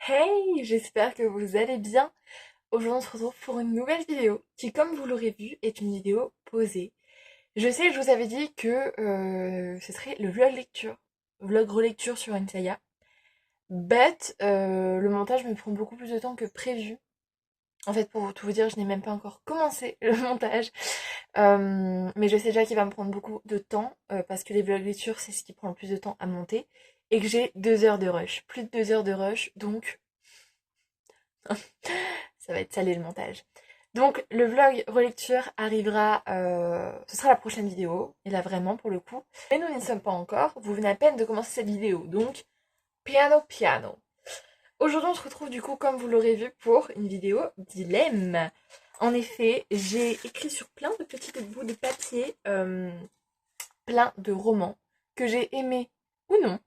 Hey, j'espère que vous allez bien. Aujourd'hui, on se retrouve pour une nouvelle vidéo qui, comme vous l'aurez vu, est une vidéo posée. Je sais que je vous avais dit que ce serait le vlog relecture sur une saga. But le montage me prend beaucoup plus de temps que prévu. En fait, pour tout vous dire, je n'ai même pas encore commencé le montage. Mais je sais déjà qu'il va me prendre beaucoup de temps parce que les vlogs lecture, c'est ce qui prend le plus de temps à monter. Et que j'ai 2 heures de rush. Plus de 2 heures de rush, donc ça va être salé le montage. Donc le vlog relecture arrivera, ce sera la prochaine vidéo, et là vraiment pour le coup. Mais nous n'y sommes pas encore, vous venez à peine de commencer cette vidéo, donc piano piano. Aujourd'hui on se retrouve du coup comme vous l'aurez vu pour une vidéo dilemme. En effet, j'ai écrit sur plein de petits bouts de papier, plein de romans que j'ai aimés ou non,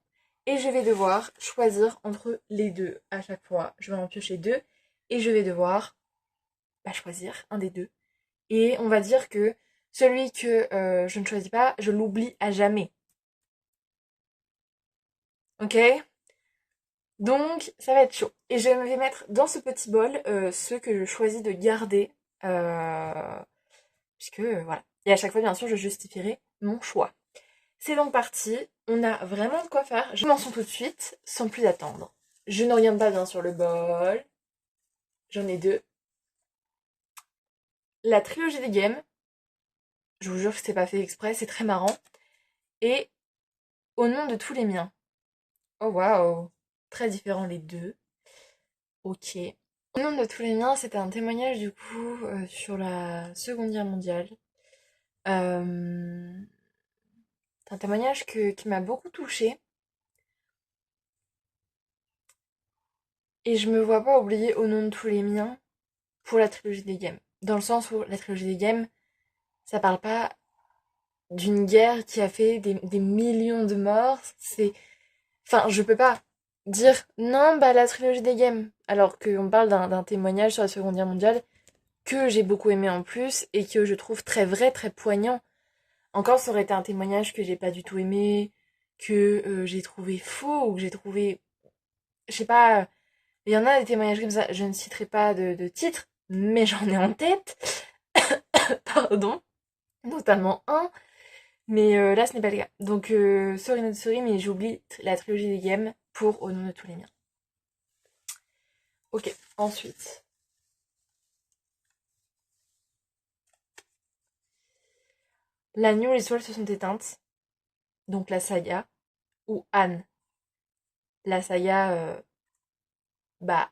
et je vais devoir choisir entre les deux à chaque fois. Je vais en piocher deux, et je vais devoir choisir un des deux. Et on va dire que celui que je ne choisis pas, je l'oublie à jamais. Ok? Donc, ça va être chaud. Et je vais mettre dans ce petit bol ceux que je choisis de garder. euh, puisque, voilà. Et à chaque fois, bien sûr, je justifierai mon choix. C'est donc parti. On a vraiment de quoi faire. Je commence tout de suite, sans plus attendre. Je ne regarde pas bien sur le bol. J'en ai deux. La trilogie des games. Je vous jure que c'est pas fait exprès, c'est très marrant. Et au nom de tous les miens. Oh waouh, très différents les deux. Ok. Au nom de tous les miens, c'était un témoignage du coup sur la Seconde Guerre mondiale. Euh, c'est un témoignage qui m'a beaucoup touchée et je me vois pas oublier au nom de tous les miens pour la trilogie des Games. Dans le sens où la trilogie des Games, ça parle pas d'une guerre qui a fait des millions de morts. C'est, enfin, je peux pas dire non, bah la trilogie des Games, alors qu'on parle d'un témoignage sur la Seconde Guerre mondiale que j'ai beaucoup aimé en plus et que je trouve très vrai, très poignant. Encore, ça aurait été un témoignage que j'ai pas du tout aimé, que j'ai trouvé faux ou que j'ai trouvé, je sais pas, il y en a des témoignages comme ça, je ne citerai pas de titre, mais j'en ai en tête, pardon, notamment un, mais là ce n'est pas le cas. Donc, sorry not sorry, mais j'oublie la trilogie des games pour Au nom de tous les miens. Ok, ensuite. La nuit où les étoiles se sont éteintes, donc la saga, ou Anne. La saga,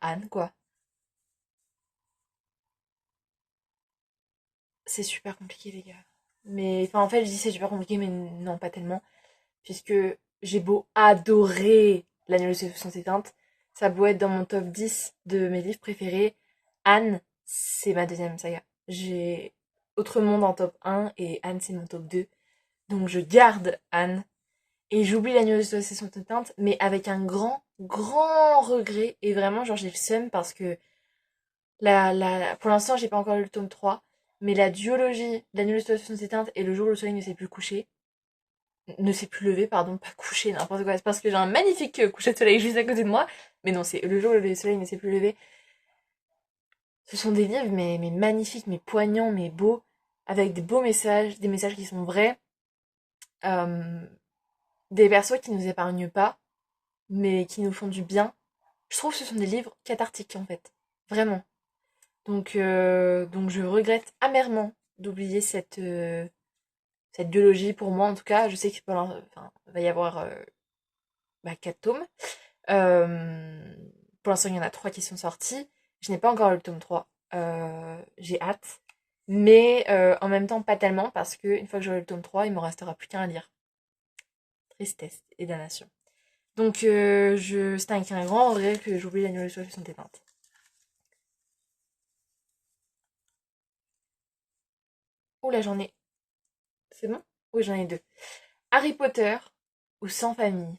Anne, quoi. C'est super compliqué, les gars. Mais, enfin, en fait, je dis c'est super compliqué, mais non, pas tellement. Puisque j'ai beau adorer L'Agneau de sans éteinte, ça a beau être dans mon top 10 de mes livres préférés, Anne, c'est ma deuxième saga. J'ai Autre Monde en top 1 et Anne, c'est mon top 2. Donc, je garde Anne et j'oublie L'Agneau de sans éteinte, mais avec un grand, grand regret. Et vraiment, genre, j'ai le seum parce que pour l'instant, j'ai pas encore lu le tome 3, mais la duologie L'Agneau de sans éteinte et Le jour où le soleil ne s'est plus couché, ne s'est plus levé, pardon, pas couché, n'importe quoi. C'est parce que j'ai un magnifique coucher de soleil juste à côté de moi, mais non, c'est Le jour où le soleil ne s'est plus levé. Ce sont des livres, mais magnifiques, mais poignants, mais beaux, avec des beaux messages, des messages qui sont vrais, euh, des persos qui nous épargnent pas, mais qui nous font du bien. Je trouve que ce sont des livres cathartiques, en fait. Vraiment. Donc je regrette amèrement d'oublier cette biologie pour moi en tout cas. Je sais qu'il va y avoir 4 tomes. Pour l'instant, il y en a 3 qui sont sortis. Je n'ai pas encore lu le tome 3. J'ai hâte. Mais en même temps, pas tellement parce que une fois que j'aurai le tome 3, il me restera plus qu'un à lire. Tristesse et damnation. Donc c'est avec un grand regret que j'oublie l'annual de sont éteintes. Oh là, j'en ai. C'est bon? Oui, j'en ai deux. Harry Potter ou Sans famille?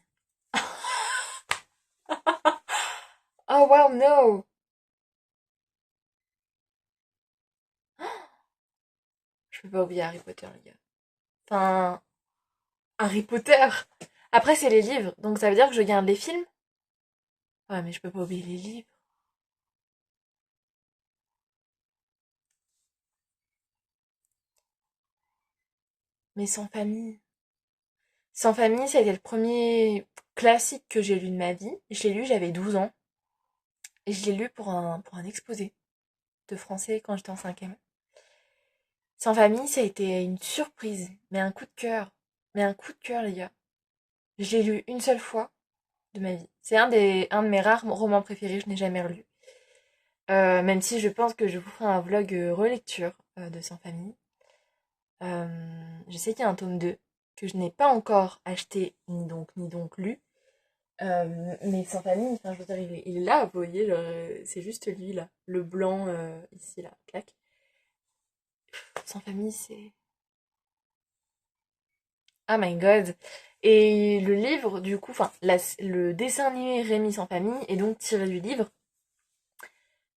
Oh wow, no! Je peux pas oublier Harry Potter, les gars. Enfin, Harry Potter! Après, c'est les livres, donc ça veut dire que je garde les films? Ouais, mais je peux pas oublier les livres. Mais Sans famille. Sans famille, c'était le premier classique que j'ai lu de ma vie. Je l'ai lu, j'avais 12 ans. Et je l'ai lu pour un exposé de français quand j'étais en cinquième. Sans famille, ça a été une surprise, mais un coup de cœur. Mais un coup de cœur, les gars. Je l'ai lu une seule fois de ma vie. C'est un de mes rares romans préférés, je n'ai jamais relu. Même si je pense que je vous ferai un vlog relecture de Sans famille. Je sais qu'il y a un tome 2 que je n'ai pas encore acheté ni donc lu. Mais Sans famille, enfin, je veux dire, il est là, vous voyez, genre, c'est juste lui là, le blanc ici là, clac. Sans famille, c'est. Oh my god. Et le livre, du coup, enfin, le dessin animé Rémi sans famille est donc tiré du livre.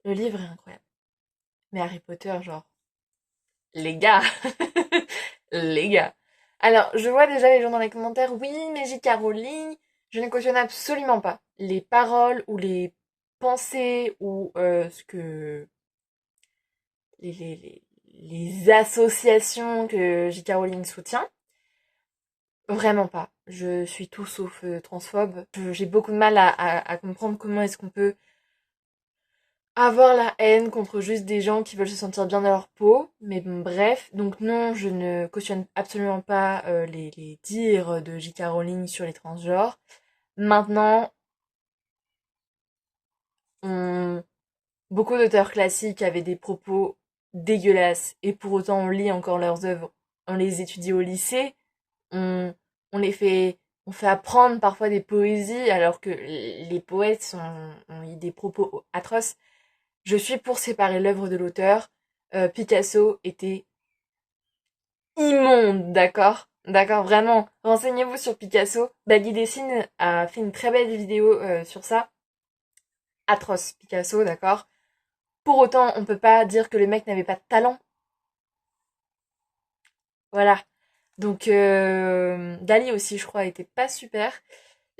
Le livre est incroyable. Mais Harry Potter, genre, les gars, les gars. Alors, je vois déjà les gens dans les commentaires, oui, mais J.K. Rowling, je ne cautionne absolument pas les paroles ou les pensées ou ce que les associations que J.K. Rowling soutient. Vraiment pas. Je suis tout sauf transphobe. J'ai beaucoup de mal à comprendre comment est-ce qu'on peut avoir la haine contre juste des gens qui veulent se sentir bien dans leur peau. Mais bon, bref, donc non, je ne cautionne absolument pas les dires de J.K. Rowling sur les transgenres. Maintenant, on... beaucoup d'auteurs classiques avaient des propos dégueulasses et pour autant on lit encore leurs œuvres. On les étudie au lycée, on, on les fait, on fait apprendre parfois des poésies alors que les poètes ont eu des propos atroces. Je suis pour séparer l'œuvre de l'auteur. Picasso était immonde, d'accord? D'accord, vraiment. Renseignez-vous sur Picasso. Baggy Dessine a fait une très belle vidéo sur ça. Atroce, Picasso, d'accord? Pour autant, on peut pas dire que le mec n'avait pas de talent. Voilà. Donc, Dali aussi, je crois, était pas super.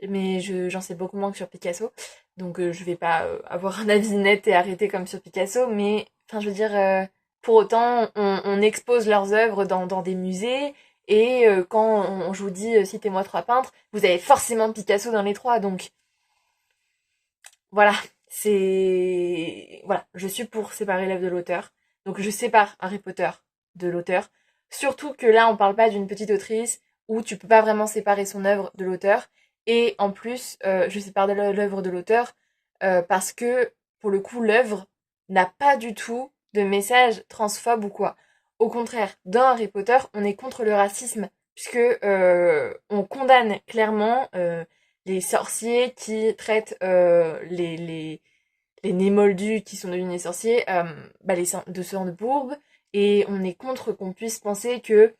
Mais j'en sais beaucoup moins que sur Picasso. Donc, je vais pas avoir un avis net et arrêter comme sur Picasso. Mais, enfin, je veux dire, pour autant, on expose leurs œuvres dans des musées. Et quand je vous dis citez-moi trois peintres, vous avez forcément Picasso dans les trois. Donc, voilà. Voilà. Je suis pour séparer l'œuvre de l'auteur. Donc, je sépare Harry Potter de l'auteur. Surtout que là, on parle pas d'une petite autrice où tu peux pas vraiment séparer son œuvre de l'auteur. Et en plus, je sépare de l'œuvre de l'auteur parce que, pour le coup, l'œuvre n'a pas du tout de message transphobe ou quoi. Au contraire, dans Harry Potter, on est contre le racisme puisque on condamne clairement les sorciers qui traitent les nés moldus qui sont devenus des sorciers de sang de bourbe et on est contre qu'on puisse penser que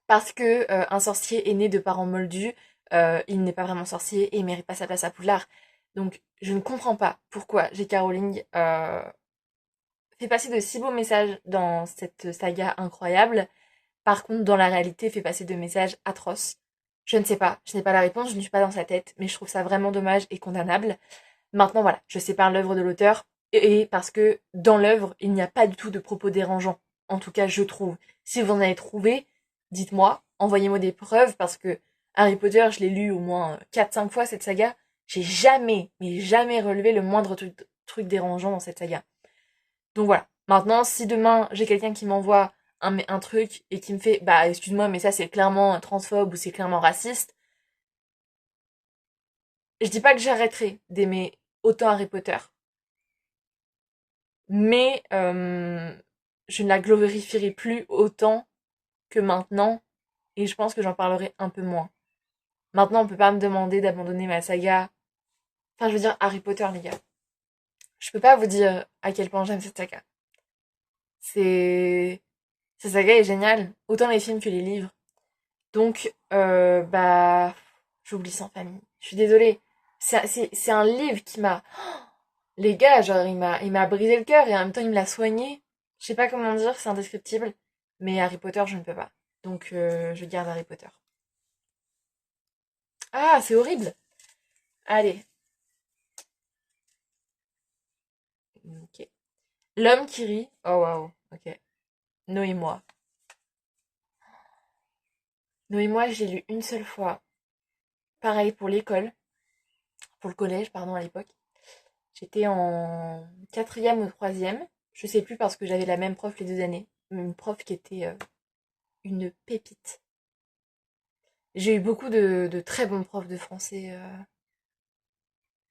parce que un sorcier est né de parents moldus, il n'est pas vraiment sorcier et il mérite pas sa place à Poudlard. Donc je ne comprends pas pourquoi J.K. Rowling fait passer de si beaux messages dans cette saga incroyable. Par contre, dans la réalité, fait passer de messages atroces. Je ne sais pas, je n'ai pas la réponse, je ne suis pas dans sa tête, mais je trouve ça vraiment dommage et condamnable. Maintenant, voilà, je sépare l'œuvre de l'auteur et parce que dans l'œuvre, il n'y a pas du tout de propos dérangeants. En tout cas, je trouve. Si vous en avez trouvé, dites-moi, envoyez-moi des preuves parce que Harry Potter, je l'ai lu au moins 4-5 fois cette saga. J'ai jamais, mais jamais relevé le moindre truc dérangeant dans cette saga. Donc voilà. Maintenant, si demain j'ai quelqu'un qui m'envoie un truc et qui me fait bah excuse-moi mais ça c'est clairement transphobe ou c'est clairement raciste, je dis pas que j'arrêterai d'aimer autant Harry Potter, mais je ne la glorifierai plus autant que maintenant et je pense que j'en parlerai un peu moins. Maintenant, on peut pas me demander d'abandonner ma saga. Enfin, je veux dire Harry Potter, les gars. Je peux pas vous dire à quel point j'aime cette saga. C'est Cette saga est géniale, autant les films que les livres. Donc, bah, j'oublie Sans famille. Je suis désolée. C'est un livre qui m'a, les gars, genre, il m'a brisé le cœur et en même temps, il me l'a soigné. Je sais pas comment dire, c'est indescriptible. Mais Harry Potter, je ne peux pas. Donc, je garde Harry Potter. Ah, c'est horrible. Allez, Ok. L'homme qui rit. Oh waouh. Ok. Noé et moi. Noé et moi, j'ai lu une seule fois. Pareil pour l'école. Pour le collège, pardon, à l'époque. J'étais en quatrième ou troisième. Je sais plus parce que j'avais la même prof les 2 années. Une prof qui était une pépite. J'ai eu beaucoup de très bons profs de français.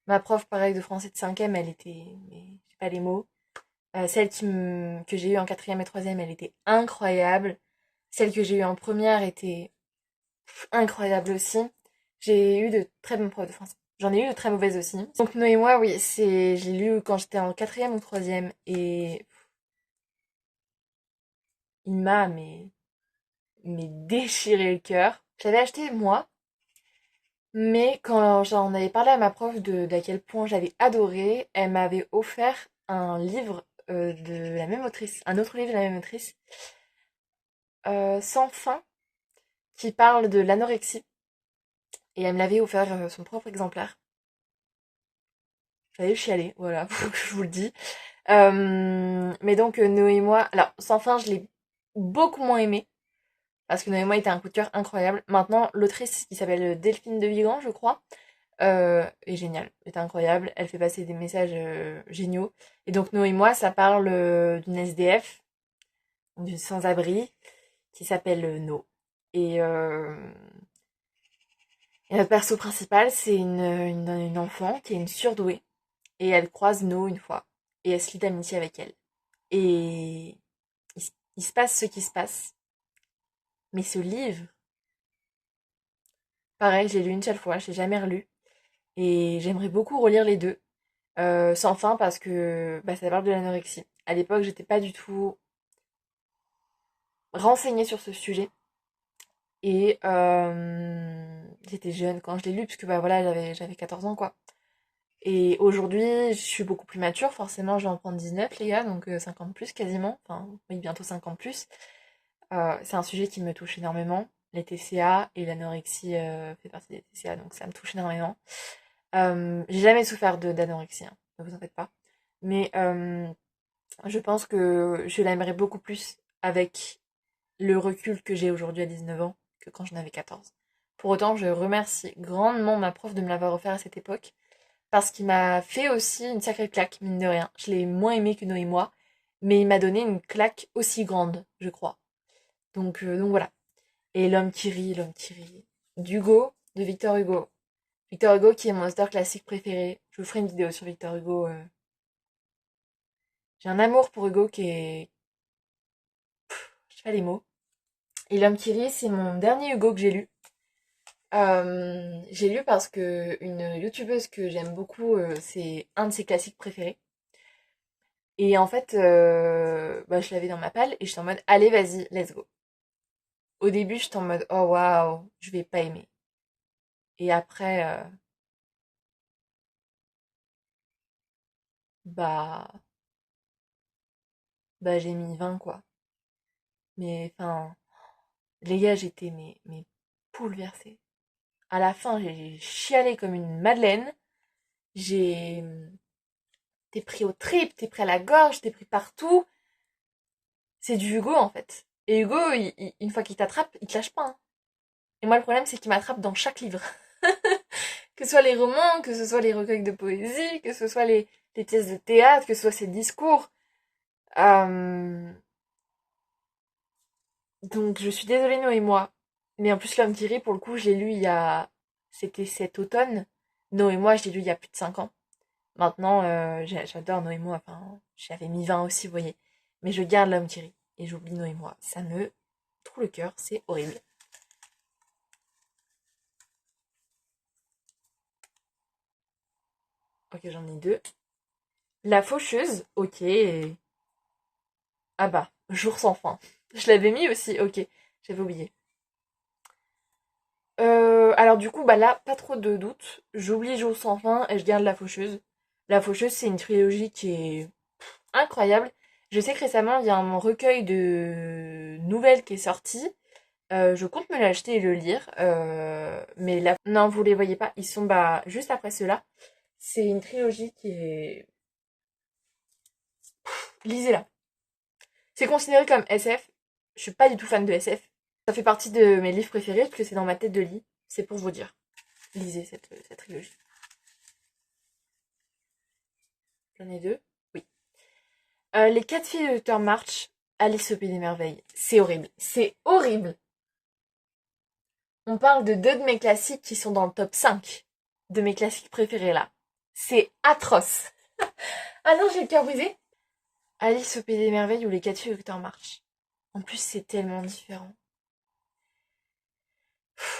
Ma prof, pareil, de français de cinquième, elle était... Mais j'ai pas les mots. Celle que j'ai eue en quatrième et troisième, elle était incroyable. Celle que j'ai eue en première était incroyable aussi. J'ai eu de très bons profs de français. J'en ai eu de très mauvaises aussi. Donc Noé et moi, oui, je l'ai lu quand j'étais en quatrième ou troisième et il m'a mais déchiré le cœur. J'avais acheté moi, mais quand j'en avais parlé à ma prof d'à quel point j'avais adoré, elle m'avait offert un livre de la même autrice, un autre livre de la même autrice, Sans fin, qui parle de l'anorexie. Et elle me l'avait offert son propre exemplaire. J'avais chialé, voilà, je vous le dis. Mais donc Noé et moi, alors Sans fin, je l'ai beaucoup moins aimé. Parce que Noé et moi était un coup de cœur incroyable. Maintenant, l'autrice qui s'appelle Delphine de Vigan, je crois, est géniale, est incroyable. Elle fait passer des messages géniaux. Et donc Noé et moi, ça parle d'une SDF, d'une sans-abri, qui s'appelle No. Et, euh, et notre perso principal, c'est une enfant qui est une surdouée. Et elle croise No une fois. Et elle se lie d'amitié avec elle. Et il se passe ce qui se passe. Mais ce livre, pareil, je l'ai lu une seule fois, je l'ai jamais relu. Et j'aimerais beaucoup relire les deux. Sans fin parce que bah, ça parle de l'anorexie. À l'époque, j'étais pas du tout renseignée sur ce sujet. Et j'étais jeune quand je l'ai lu, puisque bah voilà, j'avais 14 ans quoi. Et aujourd'hui, je suis beaucoup plus mature, forcément, je vais en prendre 19, les gars, donc 50 plus quasiment. Enfin, oui, bientôt 50 plus. C'est un sujet qui me touche énormément. Les TCA et l'anorexie fait partie des TCA, donc ça me touche énormément. J'ai jamais souffert d'anorexie, hein, ne vous en faites pas. Mais je pense que je l'aimerais beaucoup plus avec le recul que j'ai aujourd'hui à 19 ans que quand j'en avais 14. Pour autant, je remercie grandement ma prof de me l'avoir offert à cette époque parce qu'il m'a fait aussi une sacrée claque, mine de rien. Je l'ai moins aimé que Noé et moi, mais il m'a donné une claque aussi grande, je crois. Donc voilà. Et l'homme qui rit. D'Hugo, de Victor Hugo. Victor Hugo qui est mon auteur classique préféré. Je vous ferai une vidéo sur Victor Hugo. J'ai un amour pour Hugo qui est... Je sais pas les mots. Et l'homme qui rit, c'est mon dernier Hugo que j'ai lu. J'ai lu parce que une youtubeuse que j'aime beaucoup, c'est un de ses classiques préférés. Et en fait, bah, je l'avais dans ma palle et j'étais en mode, allez, vas-y, let's go. Au début, j'étais en mode, oh waouh, je vais pas aimer. Et après, bah, bah j'ai mis 20 quoi. Mais enfin, les gars, j'étais mais bouleversée. À la fin, j'ai chialé comme une madeleine. J'ai T'es pris aux tripes, t'es pris à la gorge, t'es pris partout. C'est du Hugo en fait. Et Hugo, une fois qu'il t'attrape, il te lâche pas, hein. Et moi, le problème, c'est qu'il m'attrape dans chaque livre. Que ce soit les romans, que ce soit les recueils de poésie, que ce soit les pièces de théâtre, que ce soit ses discours. Euh, Donc, je suis désolée, Noé et moi. Mais en plus, L'homme qui rit, pour le coup, je l'ai lu il y a... C'était cet automne. Noé et moi, je l'ai lu il y a plus de 5 ans. Maintenant, j'adore Noé et moi. Enfin, j'avais mis 20 aussi, vous voyez. Mais je garde L'homme qui rit. Et j'oublie Noé et moi. Ça me trouve le cœur, c'est horrible. Ok, j'en ai deux. La faucheuse, ok. Ah bah, jour sans fin. Je l'avais mis aussi, ok. J'avais oublié. Alors du coup, bah là, pas trop de doutes. J'oublie Jour sans fin et je garde La Faucheuse. La Faucheuse, c'est une trilogie qui est incroyable. Je sais que récemment, il y a un recueil de nouvelles qui est sorti. Je compte me l'acheter et le lire. Mais là, non, vous les voyez pas. Ils sont bah juste après ceux-là. C'est une trilogie qui est lisez-la. C'est considéré comme SF. Je suis pas du tout fan de SF. Ça fait partie de mes livres préférés parce que c'est dans ma tête de lit. C'est pour vous dire. Lisez cette trilogie. J'en ai deux. Oui. Les 4 filles de Dr. March, Alice au Pays des Merveilles. C'est horrible. C'est horrible. On parle de deux de mes classiques qui sont dans le top 5 de mes classiques préférés là. C'est atroce. Ah non, j'ai le cœur brisé. Alice au Pays des Merveilles ou les 4 filles de Dr. March. En plus, c'est tellement différent.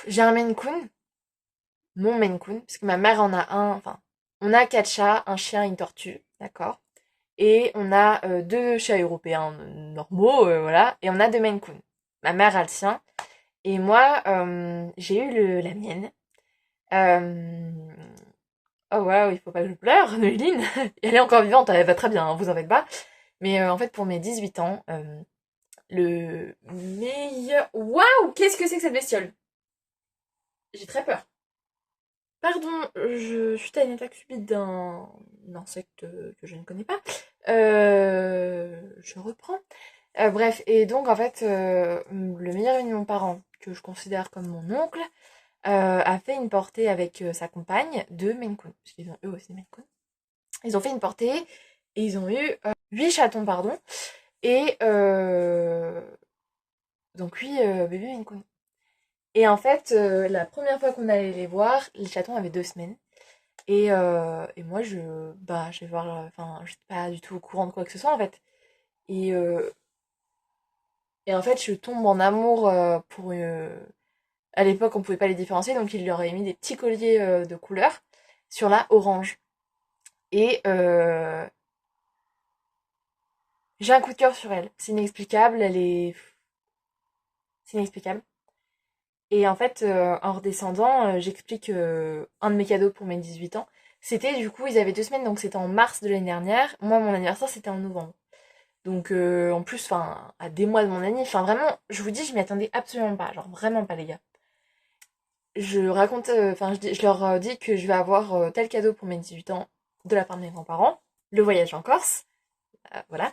J'ai un Maine Coon. Mon Maine Coon. Parce que ma mère en a un. Enfin, on a 4 chats, un chien et une tortue. D'accord. Et on a 2 chats européens normaux, voilà. Et on a 2 Maine Coon. Ma mère a le sien. Et moi, j'ai eu la mienne. Oh waouh, il faut pas que je pleure, Neuline. Elle est encore vivante, elle va très bien, hein, vous en faites pas. Mais en fait, pour mes 18 ans, le meilleur... Waouh, qu'est-ce que c'est que cette bestiole? J'ai très peur. Pardon, je suis à une attaque subite d'un insecte que je ne connais pas. Je reprends. Bref, et donc en fait, le meilleur ami de mon parent, que je considère comme mon oncle, a fait une portée avec sa compagne de Maine Coon. Parce qu'ils ont eux aussi Maine Coon. Ils ont fait une portée et ils ont eu 8 chatons, pardon. Et donc 8 bébés Maine Coon. Et en fait, la première fois qu'on allait les voir, les chatons avaient 2 semaines. Et moi, je vais voir, enfin, je suis pas du tout au courant de quoi que ce soit en fait. Et, euh, et en fait, je tombe en amour pour à l'époque, on pouvait pas les différencier, donc il leur a mis des petits colliers de couleur sur la orange. Et j'ai un coup de cœur sur elle. C'est inexplicable, c'est inexplicable. Et en fait, en redescendant, j'explique un de mes cadeaux pour mes 18 ans. C'était du coup, ils avaient 2 semaines, donc c'était en mars de l'année dernière. Moi, mon anniversaire, c'était en novembre. Donc en plus, enfin, à des mois de mon anniversaire, enfin vraiment, je vous dis, je m'y attendais absolument pas. Genre vraiment pas, les gars. Je raconte, enfin, je leur dis que je vais avoir tel cadeau pour mes 18 ans de la part de mes grands-parents, le voyage en Corse, voilà.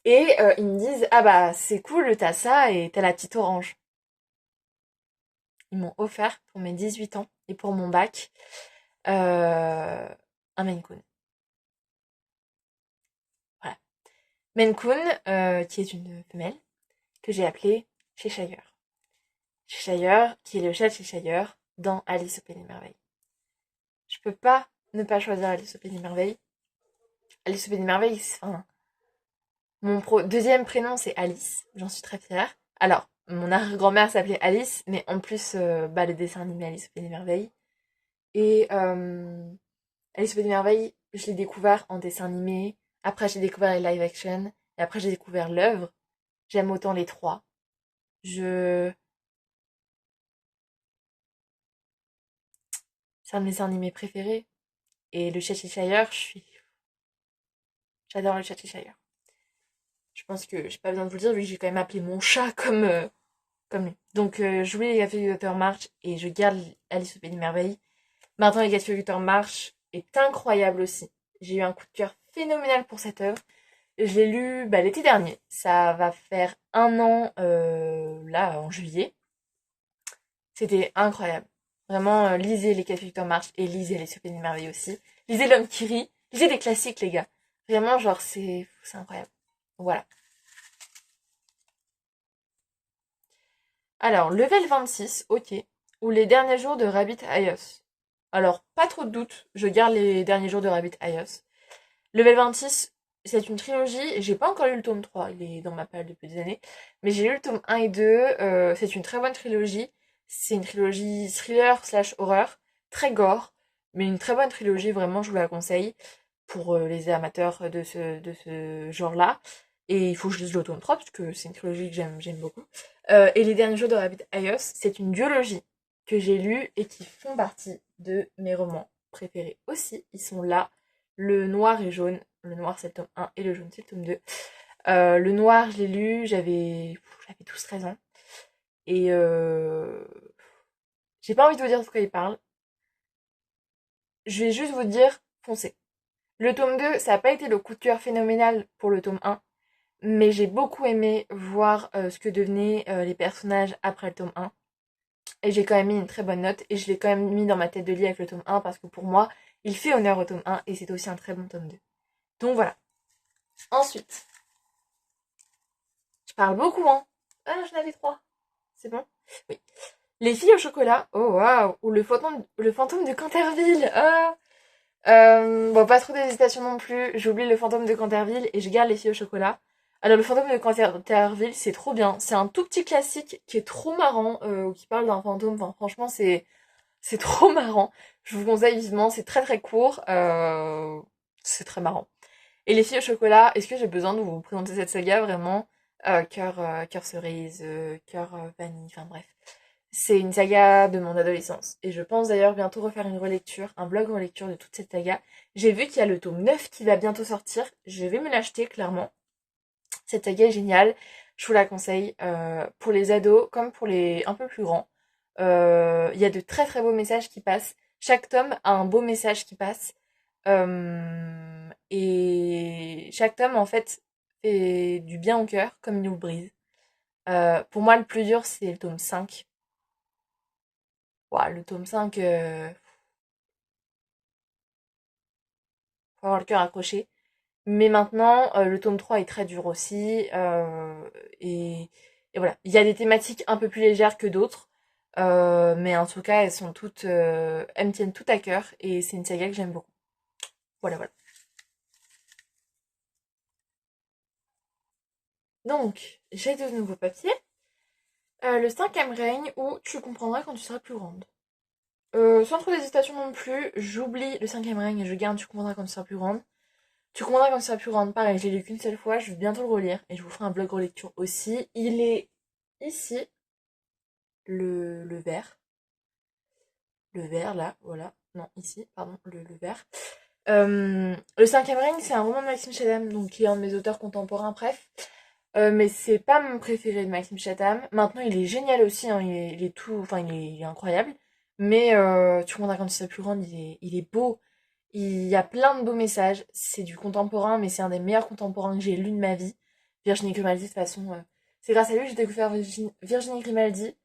Et ils me disent, ah bah c'est cool, t'as ça et t'as la petite orange. Ils m'ont offert pour mes 18 ans et pour mon bac un Maine Coon. Voilà. Maine Coon, qui est une femelle, que j'ai appelée Cheshire. Cheshire, qui est le chat de Cheshire dans Alice au Pays des Merveilles. Je peux pas ne pas choisir Alice au Pays des Merveilles. Alice au Pays des Merveilles, enfin, mon deuxième prénom c'est Alice, j'en suis très fière. Alors, mon arrière-grand-mère s'appelait Alice, mais en plus, bah, le dessin animé Alice au Pays des Merveilles. Et Alice au Pays des Merveilles, je l'ai découvert en dessin animé. Après, j'ai découvert les live action. Et après, j'ai découvert l'œuvre. J'aime autant les trois. Je... C'est un de mes dessins animés préférés. Et le Cheshire, j'adore le Cheshire. Je pense que j'ai pas besoin de vous le dire, vu que j'ai quand même appelé mon chat comme lui. Donc, je voulais les Cafés du Docteur March et je garde Alice au Pays des Merveilles. Maintenant, les Cafés du Docteur March est incroyable aussi. J'ai eu un coup de cœur phénoménal pour cette œuvre. Je l'ai lu bah, l'été dernier. Ça va faire 1 an, là, en juillet. C'était incroyable. Vraiment, lisez les Cafés du Docteur March et lisez les Pays des Merveilles aussi. Lisez L'Homme qui rit. Lisez des classiques, les gars. Vraiment, genre, c'est incroyable. Voilà. Alors, level 26, ok. Ou les derniers jours de Rabbit Ayos. Alors, pas trop de doute, je garde les derniers jours de Rabbit Ayos. Level 26, c'est une trilogie, j'ai pas encore lu le tome 3, il est dans ma pile depuis des années, mais j'ai lu le tome 1 et 2, c'est une très bonne trilogie. C'est une trilogie thriller slash horreur, très gore, mais une très bonne trilogie, vraiment, je vous la conseille pour les amateurs de ce genre-là. Et il faut que je lise le tome 3, parce que c'est une trilogie que j'aime beaucoup. Et Les Derniers Jours de Rabbit Ayos, c'est une duologie que j'ai lue et qui font partie de mes romans préférés aussi. Ils sont là. Le noir et jaune. Le noir, c'est le tome 1 et le jaune, c'est le tome 2. Le noir, je l'ai lu, j'avais 12-13 ans. Et j'ai pas envie de vous dire de quoi il parle. Je vais juste vous dire, foncez. Le tome 2, ça n'a pas été le coup de cœur phénoménal pour le tome 1. Mais j'ai beaucoup aimé voir ce que devenaient les personnages après le tome 1. Et j'ai quand même mis une très bonne note. Et je l'ai quand même mis dans ma tête de lit avec le tome 1 parce que pour moi, il fait honneur au tome 1 et c'est aussi un très bon tome 2. Donc voilà. Ensuite, je parle beaucoup, hein. Ah, j'en avais 3. C'est bon? Oui. Les filles au chocolat. Oh waouh. Ou le fantôme de Canterville. Ah. Bon, pas trop d'hésitation non plus. J'oublie le fantôme de Canterville et je garde les filles au chocolat. Alors, le fantôme de Canterville, c'est trop bien. C'est un tout petit classique qui est trop marrant, qui parle d'un fantôme. Enfin, franchement, c'est trop marrant. Je vous conseille vivement. C'est très très court. C'est très marrant. Et les filles au chocolat, est-ce que j'ai besoin de vous présenter cette saga vraiment? Cœur cerise, cœur vanille, enfin bref. C'est une saga de mon adolescence. Et je pense d'ailleurs bientôt refaire une relecture, un blog relecture de toute cette saga. J'ai vu qu'il y a le tome 9 qui va bientôt sortir. Je vais me l'acheter, clairement. Cette saga est géniale. Je vous la conseille. Pour les ados comme pour les un peu plus grands. Il y a de très très beaux messages qui passent. Chaque tome a un beau message qui passe. Et chaque tome, en fait, fait du bien au cœur, comme il nous le brise. Pour moi, le plus dur, c'est le tome 5. Ouah, le tome 5, faut avoir le cœur accroché. Mais maintenant, le tome 3 est très dur aussi. Et, et voilà. Il y a des thématiques un peu plus légères que d'autres. Mais en tout cas, elles sont toutes. Elles me tiennent toutes à cœur. Et c'est une saga que j'aime beaucoup. Voilà, voilà. Donc, j'ai de nouveaux papiers. Le cinquième règne où tu comprendras quand tu seras plus grande. Sans trop d'hésitation non plus, j'oublie le cinquième règne et je garde tu comprendras quand tu seras plus grande. Tu comprendras quand tu seras plus grande, pareil, je l'ai lu qu'une seule fois, je vais bientôt le relire et je vous ferai un blog relecture aussi. Il est ici, le vert. Le vert là, voilà. Non, ici, pardon, le vert. Le cinquième règne, c'est un roman de Maxime Chatham, donc qui est un de mes auteurs contemporains, bref. Mais c'est pas mon préféré de Maxime Chatham. Maintenant, il est génial aussi, hein, il est tout, enfin, il est incroyable. Mais tu comprendras quand il sera plus grand, il est beau. Il y a plein de beaux messages. C'est du contemporain, mais c'est un des meilleurs contemporains que j'ai lu de ma vie. Virginie Grimaldi, de toute façon, c'est grâce à lui que j'ai découvert Virginie Grimaldi.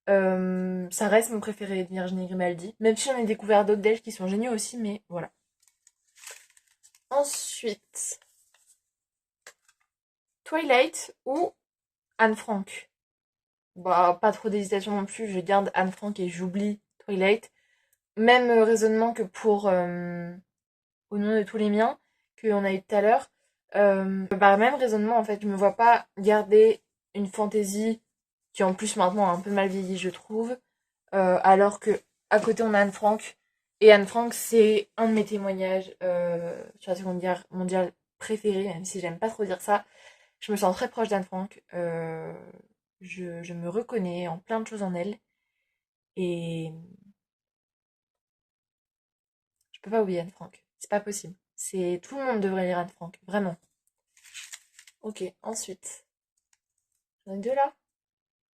Ça reste mon préféré de Virginie Grimaldi. Même si j'en ai découvert d'autres d'elle qui sont géniaux aussi, mais voilà. Ensuite, Twilight ou Anne Frank. Bah, pas trop d'hésitation non plus, je garde Anne Frank et j'oublie Twilight. Même raisonnement que pour Au nom de tous les miens, qu'on a eu tout à l'heure. Bah, même raisonnement en fait, je me vois pas garder une fantaisie qui en plus maintenant a un peu mal vieilli, je trouve. Alors que à côté on a Anne Frank. Et Anne Frank, c'est un de mes témoignages sur la Seconde Guerre mondiale préférée, même si j'aime pas trop dire ça. Je me sens très proche d'Anne Frank. Je me reconnais en plein de choses en elle. Et je peux pas oublier Anne Frank. C'est pas possible. C'est tout le monde devrait lire Anne Frank, vraiment. Ok, ensuite. J'en ai deux là?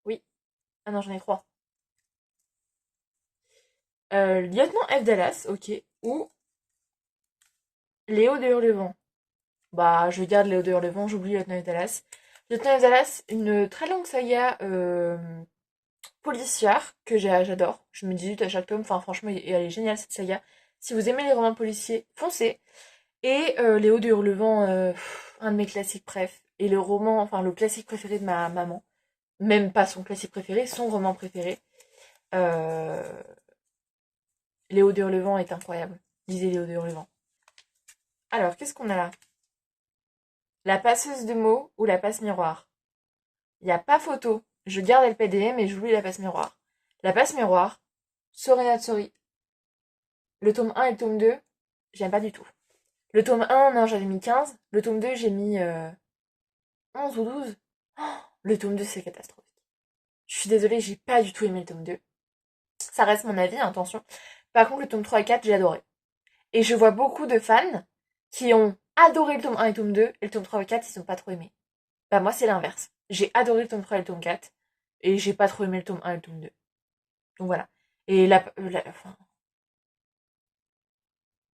Oui. Ah non, j'en ai trois. Lieutenant F. Dallas, ok. Ou Léo de Hurlevent. Bah, je garde Léo de Hurlevent, j'oublie Lieutenant F. Dallas. Lieutenant F. Dallas, une très longue saga policière que j'adore. Je me dis à chaque tome, enfin franchement, elle est géniale cette saga. Si vous aimez les romans policiers, foncez. Et Léo de Hurlevent, un de mes classiques bref. Et le roman, enfin le classique préféré de ma maman. Même pas son classique préféré, son roman préféré. Euh, Léo de Hurlevent est incroyable. Lisez Léo de Hurlevent. Alors, qu'est-ce qu'on a là? La passeuse de mots ou la passe miroir? Il n'y a pas photo. Je garde LPDM et j'oublie la passe miroir. La passe miroir, Sorry Not Sorry. Le tome 1 et le tome 2, j'aime pas du tout. Le tome 1, non, j'avais mis 15. Le tome 2, j'ai mis 11 ou 12. Oh, le tome 2, c'est catastrophique. Je suis désolée, j'ai pas du tout aimé le tome 2. Ça reste mon avis, attention. Par contre, le tome 3 et 4, j'ai adoré. Et je vois beaucoup de fans qui ont adoré le tome 1 et le tome 2, et le tome 3 et 4, ils ont pas trop aimé. Bah moi, c'est l'inverse. J'ai adoré le tome 3 et le tome 4, et j'ai pas trop aimé le tome 1 et le tome 2. Donc voilà. Et enfin,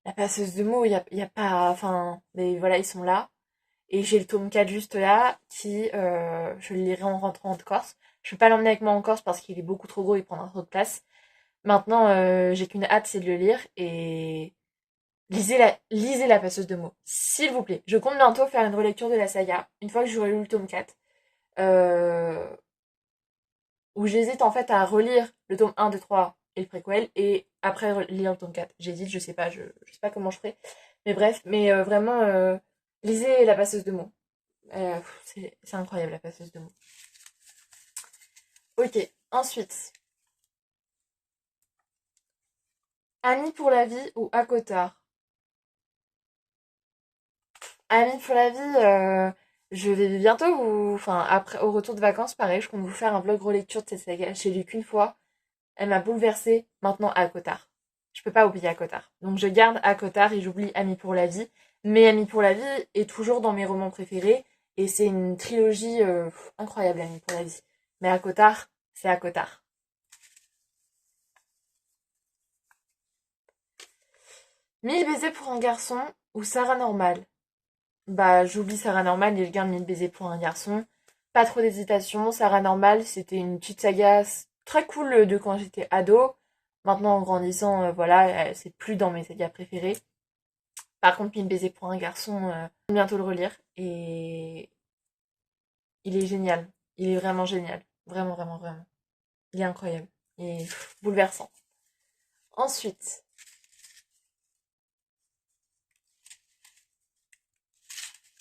la passeuse de mots, il y a pas... Enfin, mais voilà, ils sont là. Et j'ai le tome 4 juste là, qui, je le lirai en rentrant de Corse. Je peux pas l'emmener avec moi en Corse parce qu'il est beaucoup trop gros, il prendra trop de place. Maintenant, j'ai qu'une hâte, c'est de le lire. Et lisez la passeuse de mots, s'il vous plaît. Je compte bientôt faire une relecture de la saga, une fois que j'aurai lu le tome 4. Euh, où j'hésite en fait à relire le tome 1, 2, 3 et le préquel, et après lire le tome 4. J'hésite, je sais pas comment je ferai. Mais bref, mais vraiment, lisez la passeuse de mots. C'est incroyable la passeuse de mots. Ok, ensuite. Amis pour la vie ou Akotard? Amis pour la vie, je vais bientôt enfin, après, au retour de vacances, pareil, je compte vous faire un vlog relecture de cette saga. J'ai lu qu'une fois, elle m'a bouleversée. Maintenant, Akotard. Je peux pas oublier Akotard. Donc je garde Akotard et j'oublie Amis pour la vie. Mais Amis pour la vie est toujours dans mes romans préférés. Et c'est une trilogie incroyable, Amis pour la vie. Mais Akotard, c'est Akotard. 1000 baisers pour un garçon ou Sarah Normal? Bah, j'oublie Sarah Normal et je garde 1000 baisers pour un garçon. Pas trop d'hésitation. Sarah Normal, c'était une petite saga très cool de quand j'étais ado. Maintenant, en grandissant, voilà, c'est plus dans mes sagas préférées. Par contre, 1000 baisers pour un garçon, je vais bientôt le relire. Et il est génial. Il est vraiment génial. Vraiment, vraiment, vraiment. Il est incroyable. Et bouleversant. Ensuite.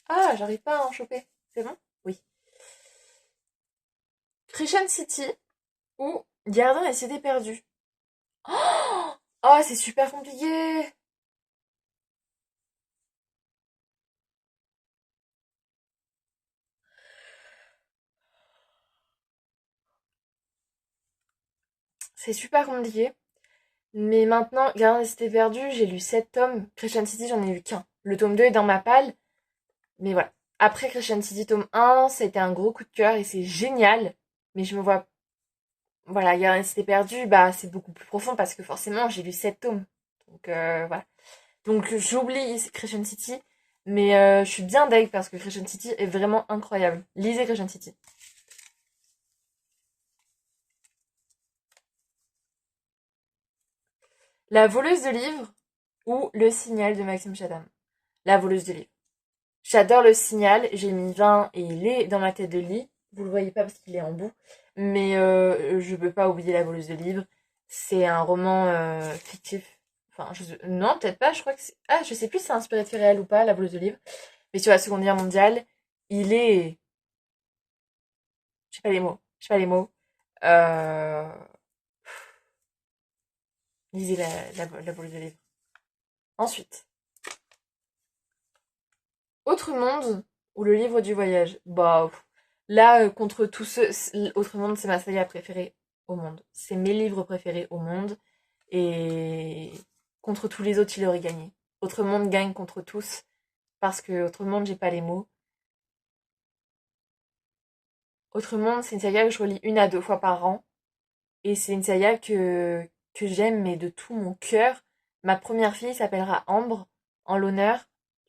Ah, j'arrive pas à en choper. C'est bon? Oui. Christian City ou Gardien des cités perdues? Oh, c'est super compliqué. C'est super compliqué. Mais maintenant, Gardien des cités perdues, j'ai lu 7 tomes. Christian City, j'en ai lu qu'un. Le tome 2 est dans ma palle. Mais voilà. Après Christian City tome 1, ça a été un gros coup de cœur et c'est génial. Mais je me vois. Voilà, Gardien des cités perdues, bah, c'est beaucoup plus profond parce que forcément, j'ai lu 7 tomes. Donc, voilà. Donc, j'oublie Christian City. Mais je suis bien deg parce que Christian City est vraiment incroyable. Lisez Christian City. La voleuse de livres ou Le Signal de Maxime Chatham? La voleuse de livres. J'adore Le Signal, j'ai mis 20 et il est dans ma tête de lit. Vous le voyez pas parce qu'il est en bout. Mais je peux pas oublier La voleuse de livres. C'est un roman fictif. Enfin, non, peut-être pas, je crois que c'est... Ah, je sais plus si c'est inspiré de faits réels ou pas, La voleuse de livres. Mais sur la Seconde Guerre mondiale, il est... Je sais pas les mots. Je sais pas les mots. Euh... Lisez la voleuse de livres. Ensuite. Autre monde ou le livre du voyage? Bah, là, contre tous ceux, Autre monde, c'est ma saga préférée au monde. C'est mes livres préférés au monde. Et contre tous les autres, il aurait gagné. Autre monde gagne contre tous. Parce que Autre monde, j'ai pas les mots. Autre monde, c'est une saga que je relis 1 à 2 fois par an. Et c'est une saga que j'aime, mais de tout mon cœur. Ma première fille s'appellera Ambre, en l'honneur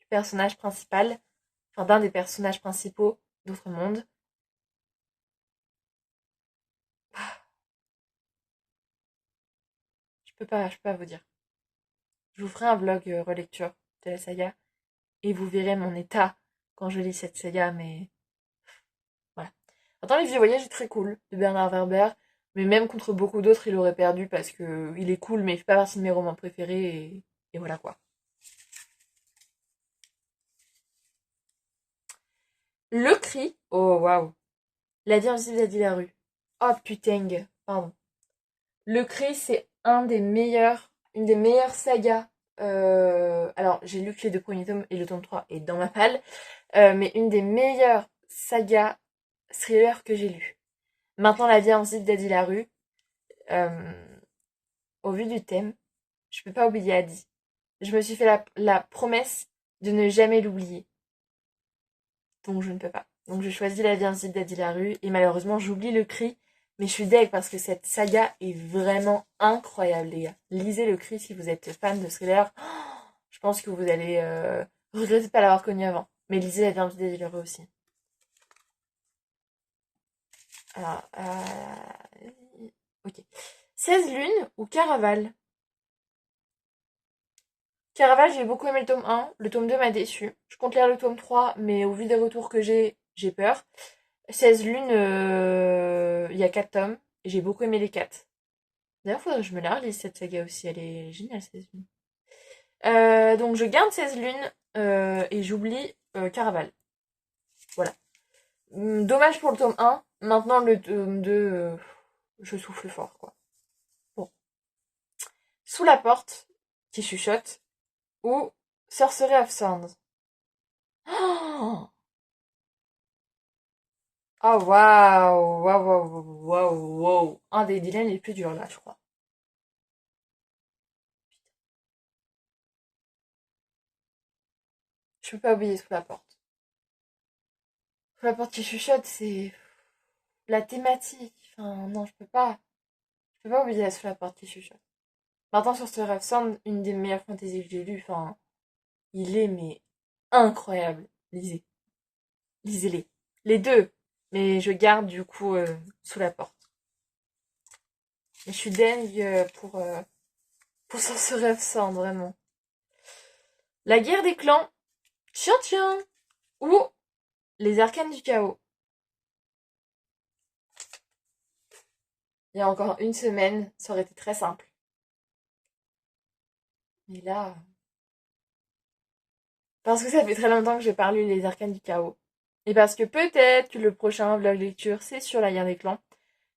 du personnage principal, enfin d'un des personnages principaux d'Autre monde. Je peux pas vous dire. Je vous ferai un vlog relecture de la saga et vous verrez mon état quand je lis cette saga, mais voilà. Attends, Les Vieux Voyages est très cool de Bernard Werber, mais même contre beaucoup d'autres, il aurait perdu parce que il est cool, mais il fait pas partie de mes romans préférés et voilà quoi. Le Cri, oh waouh, La vie invisible d'Adi Larue. Oh putain, pardon. Le Cri, c'est une des meilleures sagas. Alors, j'ai lu que les 2 premiers tomes et le tome 3 est dans ma palle. Mais une des meilleures sagas thrillers que j'ai lues. Maintenant, La vie invisible d'Adi Larue. Euh, Au vu du thème, je peux pas oublier Adi. Je me suis fait la promesse de ne jamais l'oublier. Donc je ne peux pas. Donc je choisis La vie invisible d'Adi Larue et malheureusement j'oublie Le Cri. Mais je suis deg parce que cette saga est vraiment incroyable, les gars. Lisez Le Cri si vous êtes fan de thriller. Je pense que vous allez regretter de ne pas l'avoir connu avant. Mais lisez La Vie désirée aussi. Alors, ok. 16 lunes ou Caraval? Caraval, j'ai beaucoup aimé le tome 1. Le tome 2 m'a déçu. Je compte lire le tome 3, mais au vu des retours que j'ai peur. 16 lunes, il y a 4 tomes. Et j'ai beaucoup aimé les 4. D'ailleurs, faudrait que je me la relise cette saga aussi. Elle est géniale, 16 lunes. Donc je garde 16 lunes et j'oublie Caraval. Voilà. Dommage pour le tome 1. Maintenant, le tome 2, je souffle fort, quoi. Bon. Sous la porte, qui chuchote, ou Sorcerer of Sands. Oh waouh, waouh, waouh, waouh, waouh. Un des dilemmes les plus durs là, je crois. Je peux pas oublier Sous la porte. Sous la porte qui chuchote, c'est la thématique. Enfin, non, je peux pas. Je peux pas oublier Sous la porte qui chuchote. Maintenant, sur ce Rêve Sand, une des meilleures fantaisies que j'ai lues. Enfin, il est mais incroyable. Lisez. Lisez-les. Les deux. Mais je garde du coup Sous la porte. Et je suis dingue pour ce Rêve Sand, vraiment. La guerre des clans. Tiens, tiens. Ou les arcanes du chaos. Il y a encore une semaine, ça aurait été très simple. Mais là, parce que ça fait très longtemps que j'ai pas lu les arcanes du chaos. Et parce que peut-être que le prochain vlog lecture, c'est sur la guerre des clans.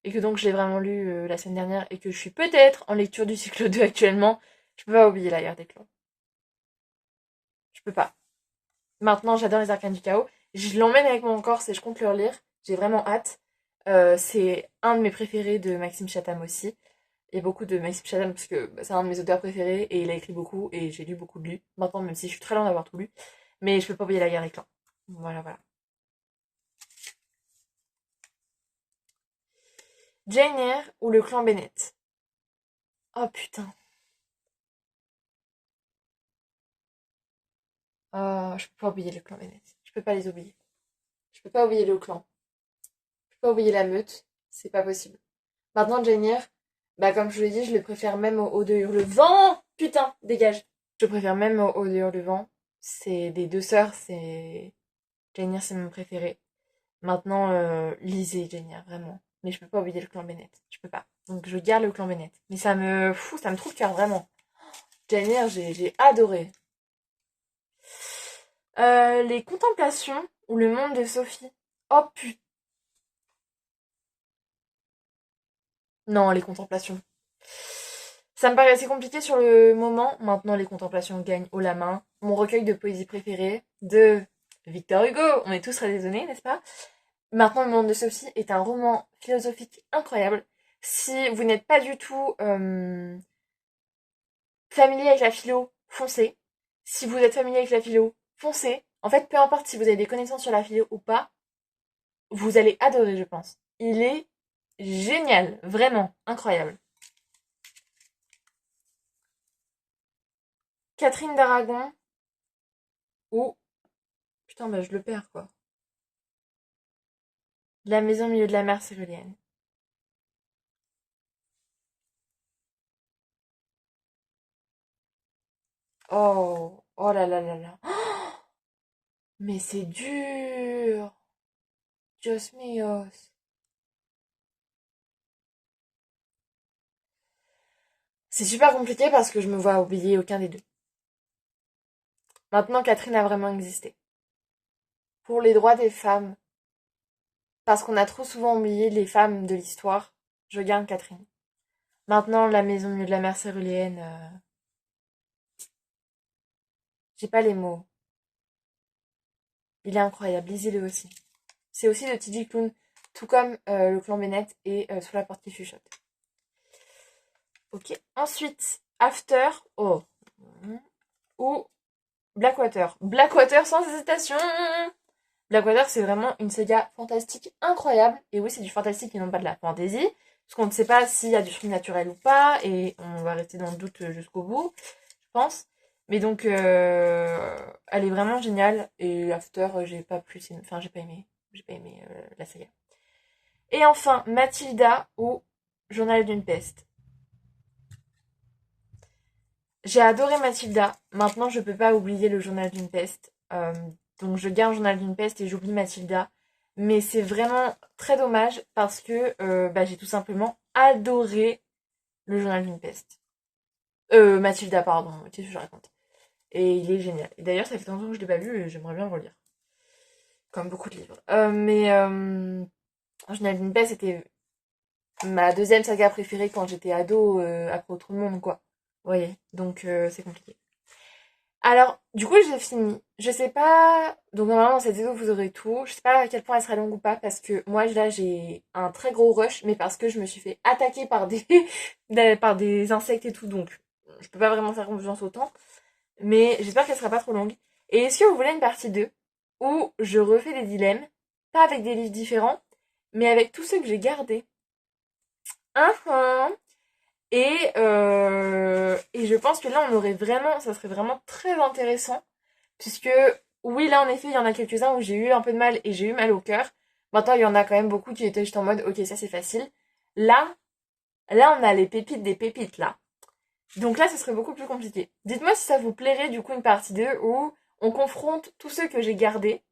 Et que donc je l'ai vraiment lu la semaine dernière. Et que je suis peut-être en lecture du cycle 2 actuellement. Je peux pas oublier la guerre des clans. Je peux pas. Maintenant, j'adore les arcanes du chaos. Je l'emmène avec moi en Corse et je compte le relire. J'ai vraiment hâte. C'est un de mes préférés de Maxime Chatham aussi. Il y a beaucoup de Maxime Chatham parce que c'est un de mes auteurs préférés et il a écrit beaucoup et j'ai lu beaucoup de lui. Maintenant, même si je suis très loin d'avoir tout lu. Mais je peux pas oublier la guerre des clans. Voilà, voilà. Jane Eyre ou le clan Bennett? Oh putain. Oh, je peux pas oublier le clan Bennett. Je peux pas les oublier. Je peux pas oublier le clan. Je peux pas oublier la meute. C'est pas possible. Maintenant, Jane Eyre, bah comme je l'ai dit, je le préfère même au Haut de Hurlevent. Putain, dégage. Je préfère même au Haut de Hurlevent. C'est des deux sœurs, c'est... Jane Eyre, c'est mon préféré. Maintenant, lisez Jane Eyre, vraiment. Mais je peux pas oublier le clan Bennett. Je peux pas. Donc je garde le clan Bennett. Mais ça me... Fou, ça me trouve cœur, vraiment. Jane Eyre, j'ai adoré. Les contemplations ou le monde de Sophie. Oh putain. Non, les contemplations. Ça me paraissait compliqué sur le moment. Maintenant, les contemplations gagnent haut la main. Mon recueil de poésie préféré de Victor Hugo. On est tous raisonnés, n'est-ce pas? Maintenant, le monde de Sophie est un roman philosophique incroyable. Si vous n'êtes pas du tout familier avec la philo, foncez. Si vous êtes familier avec la philo, foncez. En fait, peu importe si vous avez des connaissances sur la philo ou pas, vous allez adorer, je pense. Il est génial, vraiment incroyable. Catherine d'Aragon ou... Putain, bah je le perds, quoi. La maison au milieu de la mer céruléenne. Oh, oh là là là là. Mais c'est dur. Dios míos. C'est super compliqué parce que je me vois oublier aucun des deux. Maintenant, Catherine a vraiment existé. Pour les droits des femmes, parce qu'on a trop souvent oublié les femmes de l'histoire, je garde Catherine. Maintenant, la maison au milieu de la mer céruléenne, j'ai pas les mots. Il est incroyable, lisez-le aussi. C'est aussi de T.J. Klune, tout comme le clan Bennett et Sous la porte qui chuchote. Ok. Ensuite, After, oh, ou Blackwater. Blackwater sans hésitation. Blackwater, c'est vraiment une saga fantastique incroyable. Et oui, c'est du fantastique et non pas de la fantasy. Parce qu'on ne sait pas s'il y a du surnaturel ou pas. Et on va rester dans le doute jusqu'au bout, je pense. Mais donc, elle est vraiment géniale. Et After, j'ai pas plus aimé, enfin, j'ai pas aimé la saga. Et enfin, Mathilda ou Journal d'une peste. J'ai adoré Mathilda. Maintenant, je peux pas oublier le Journal d'une peste. Donc, je garde le Journal d'une peste et j'oublie Mathilda. Mais c'est vraiment très dommage parce que bah, j'ai tout simplement adoré le Journal d'une peste. Mathilda, pardon. Qu'est-ce que je raconte? Et il est génial. Et d'ailleurs, ça fait longtemps que je l'ai pas lu et j'aimerais bien le relire. Comme beaucoup de livres. Journal d'une peste, c'était ma deuxième saga préférée quand j'étais ado, après Autre Monde, quoi. Vous voyez, donc c'est compliqué. Alors, du coup, j'ai fini. Je sais pas. Donc, normalement, dans cette vidéo, vous aurez tout. Je sais pas à quel point elle sera longue ou pas, parce que moi, là, j'ai un très gros rush, mais parce que je me suis fait attaquer par des, par des insectes et tout, donc je peux pas vraiment faire confiance au temps. Mais j'espère qu'elle sera pas trop longue. Et est-ce que vous voulez une partie 2 où je refais des dilemmes, pas avec des livres différents, mais avec tous ceux que j'ai gardés? Hein, hein. Et je pense que là, on aurait vraiment, ça serait vraiment très intéressant, puisque oui, là, en effet, il y en a quelques-uns où j'ai eu un peu de mal et j'ai eu mal au cœur. Maintenant, il y en a quand même beaucoup qui étaient juste en mode, ok, ça c'est facile. Là, là, on a les pépites des pépites, là. Donc là, ce serait beaucoup plus compliqué. Dites-moi si ça vous plairait, du coup, une partie 2 où on confronte tous ceux que j'ai gardés.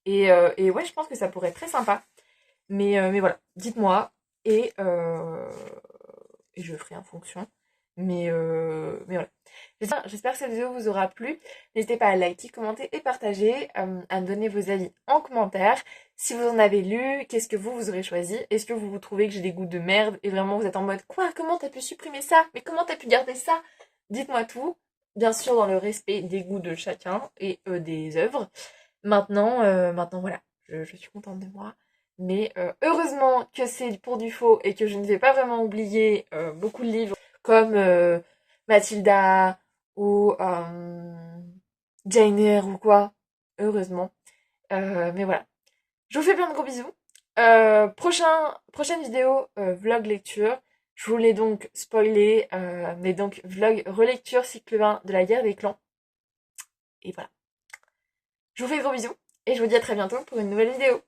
Et ouais, je pense que ça pourrait être très sympa. Mais voilà, dites-moi. Et, euh, et je ferai en fonction. Mais voilà. J'espère que cette vidéo vous aura plu. N'hésitez pas à liker, commenter et partager, à me donner vos avis en commentaire. Si vous en avez lu, qu'est-ce que vous aurez choisi? Est-ce que vous trouvez que j'ai des goûts de merde et vraiment vous êtes en mode quoi? Comment t'as pu supprimer ça? Mais comment t'as pu garder ça? Dites-moi tout. Bien sûr dans le respect des goûts de chacun et des œuvres. Maintenant voilà, je suis contente de moi. Mais heureusement que c'est pour du faux et que je ne vais pas vraiment oublier beaucoup de livres comme Mathilda ou Jane Eyre ou quoi. Heureusement. Mais voilà. Je vous fais plein de gros bisous. Prochaine vidéo, vlog lecture. Je voulais donc spoiler, mais donc vlog relecture cycle 1 de la guerre des clans. Et voilà. Je vous fais de gros bisous et je vous dis à très bientôt pour une nouvelle vidéo.